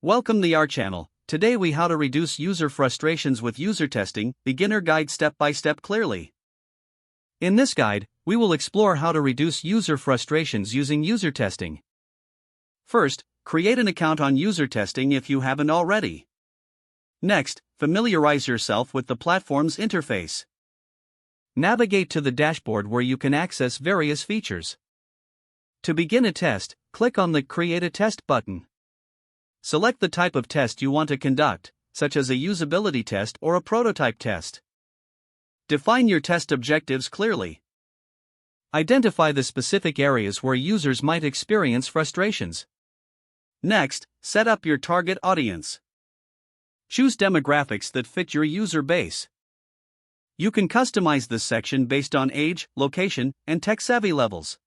Welcome to our channel. Today we how to reduce user frustrations with user testing, beginner guide step by step clearly. In this guide, we will explore how to reduce user frustrations using user testing. First, create an account on user testing if you haven't already. Next, familiarize yourself with the platform's interface. Navigate to the dashboard where you can access various features. To begin a test, click on the Create a Test button. Select the type of test you want to conduct, such as a usability test or a prototype test. Define your test objectives clearly. Identify the specific areas where users might experience frustrations. Next, set up your target audience. Choose demographics that fit your user base. You can customize this section based on age, location, and tech-savvy levels.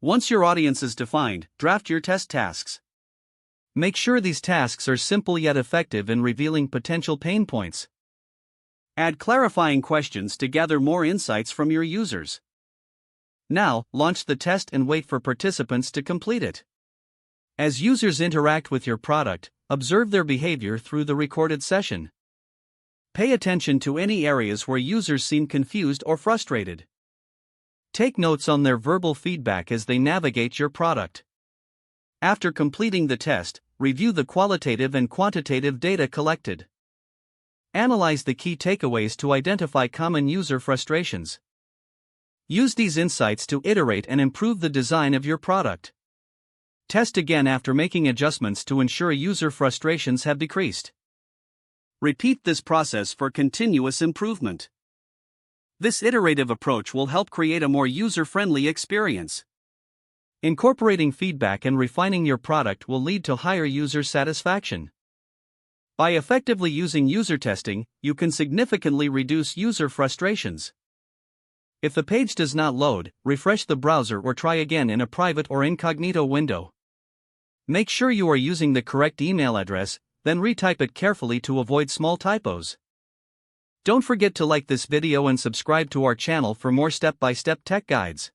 Once your audience is defined, draft your test tasks. Make sure these tasks are simple yet effective in revealing potential pain points. Add clarifying questions to gather more insights from your users. Now, launch the test and wait for participants to complete it. As users interact with your product, observe their behavior through the recorded session. Pay attention to any areas where users seem confused or frustrated. Take notes on their verbal feedback as they navigate your product. After completing the test, review the qualitative and quantitative data collected. Analyze the key takeaways to identify common user frustrations. Use these insights to iterate and improve the design of your product. Test again after making adjustments to ensure user frustrations have decreased. Repeat this process for continuous improvement. This iterative approach will help create a more user-friendly experience. Incorporating feedback and refining your product will lead to higher user satisfaction. By effectively using user testing, you can significantly reduce user frustrations. If the page does not load, refresh the browser or try again in a private or incognito window. Make sure you are using the correct email address, then retype it carefully to avoid small typos. Don't forget to like this video and subscribe to our channel for more step-by-step tech guides.